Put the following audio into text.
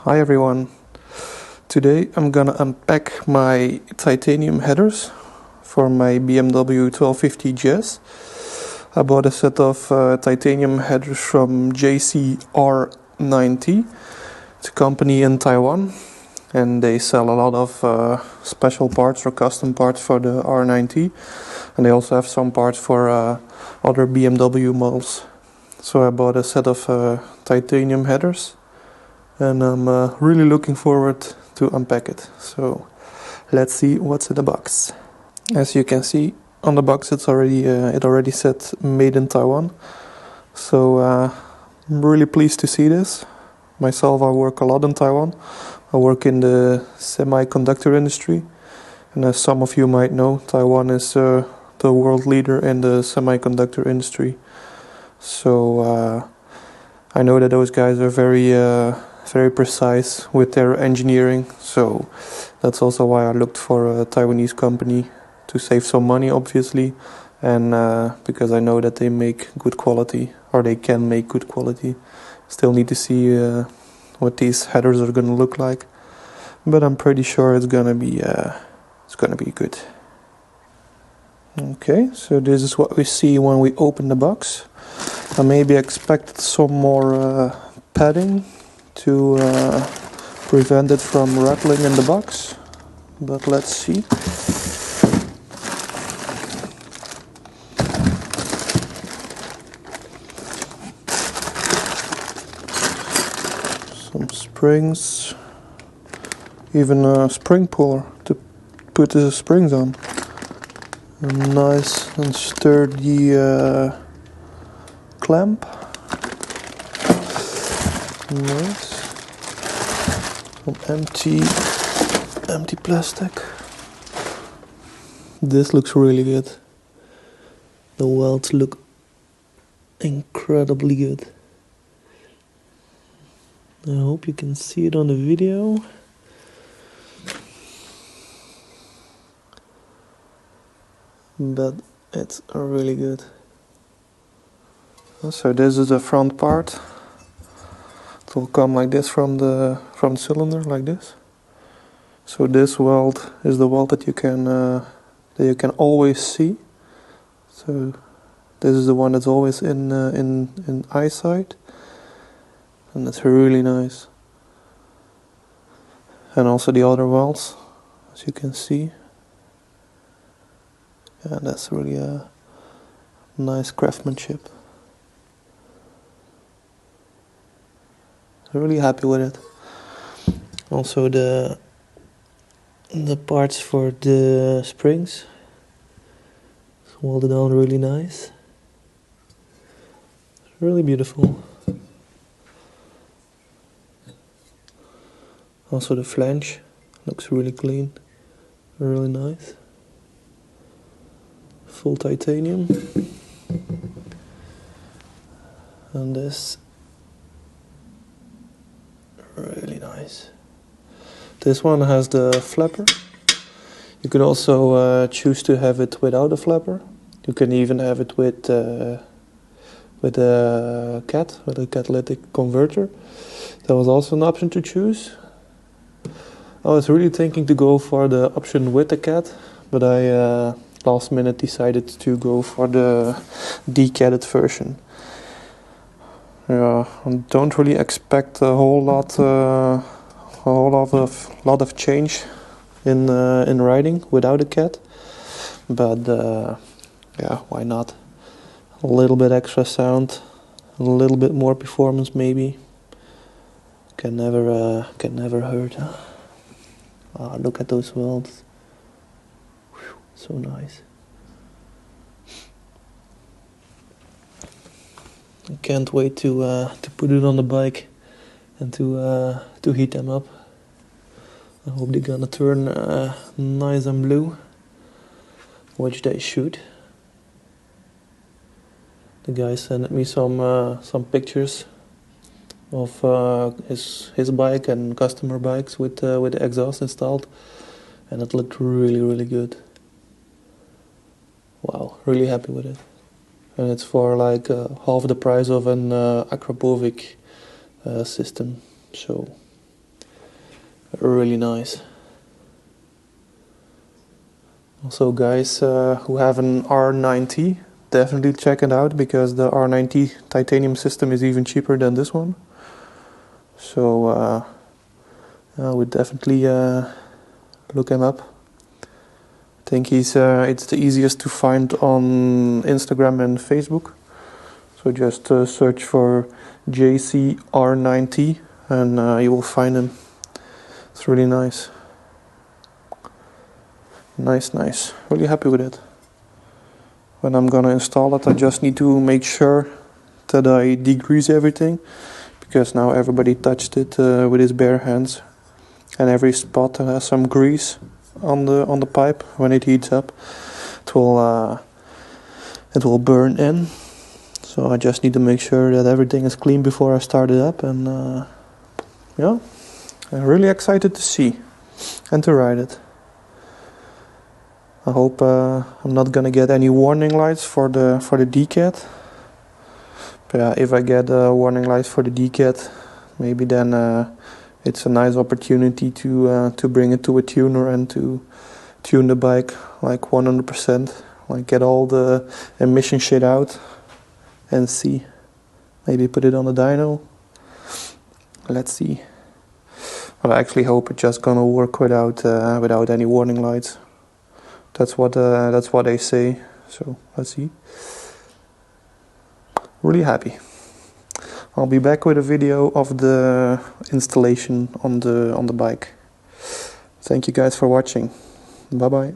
Hi everyone, today I'm gonna unpack my titanium headers for my BMW 1250GS. I bought a set of titanium headers from R1250GS. It's a company in Taiwan and they sell a lot of special parts or custom parts for the R90, and they also have some parts for other BMW models. So I bought a set of titanium headers and I'm really looking forward to unpack it. So let's see what's in the box. As you can see on the box, it already said made in Taiwan. So I'm really pleased to see this. Myself, I work a lot in Taiwan. I work in the semiconductor industry, and as some of you might know, Taiwan is the world leader in the semiconductor industry. So I know that those guys are very precise with their engineering, so that's also why I looked for a Taiwanese company to save some money, obviously, and because I know that they make good quality, or they can make good quality. Still need to see what these headers are gonna look like, but I'm pretty sure it's gonna be good. Okay, so this is what we see when we open the box. I maybe expected some more padding to prevent it from rattling in the box, but let's see. Some springs, even a spring puller to put the springs on. A nice and sturdy clamp. Nice. Some empty plastic. This looks really good. The welds look incredibly good. I hope you can see it on the video. But it's really good. So this is the front part. It will come like this from the front cylinder, like this. So this weld is the weld that you can always see. So this is the one that's always in eyesight, and that's really nice. And also the other welds, as you can see. Yeah, that's really a nice craftsmanship. I'm really happy with it. Also the parts for the springs, it's welded on really nice. Really beautiful. Also the flange looks really clean, really nice. Full titanium. And this, really nice. This one has the flapper. You could also choose to have it without a flapper. You can even have it with a catalytic converter. That was also an option to choose. I was really thinking to go for the option with the cat, but I last minute decided to go for the decatted version. Yeah, I don't really expect a whole lot of change in riding without a cat, but yeah, why not? A little bit extra sound, a little bit more performance maybe. Can never hurt. Huh? Ah, look at those welds. So nice. I can't wait to put it on the bike and to heat them up. I hope they're gonna turn nice and blue, which they should. The guy sent me some pictures of his bike and customer bikes with the exhaust installed, and it looked really good. Wow, really happy with it. And it's for like half the price of an Akrapovic system. So Really nice. Also guys who have an R90, definitely check it out, because the R90 titanium system is even cheaper than this one. So I would definitely look him up. I think it's the easiest to find on Instagram and Facebook. So just search for JC R90 and you will find him. It's really nice. Nice. Really happy with it. When I'm gonna install it, I just need to make sure that I degrease everything, because now everybody touched it with his bare hands, and every spot that has some grease on the pipe, when it heats up, it will burn in. So I just need to make sure that everything is clean before I start it up, and yeah, I'm really excited to see and to ride it. I hope I'm not gonna get any warning lights for the DCAT. But yeah, if I get warning lights for the DCAT, maybe then it's a nice opportunity to bring it to a tuner and to tune the bike like 100%, like get all the emission shit out and see. Maybe put it on the dyno. Let's see. But I actually hope it's just gonna work without any warning lights. That's what they say. So let's see. Really happy. I'll be back with a video of the installation on the bike. Thank you guys for watching. Bye bye.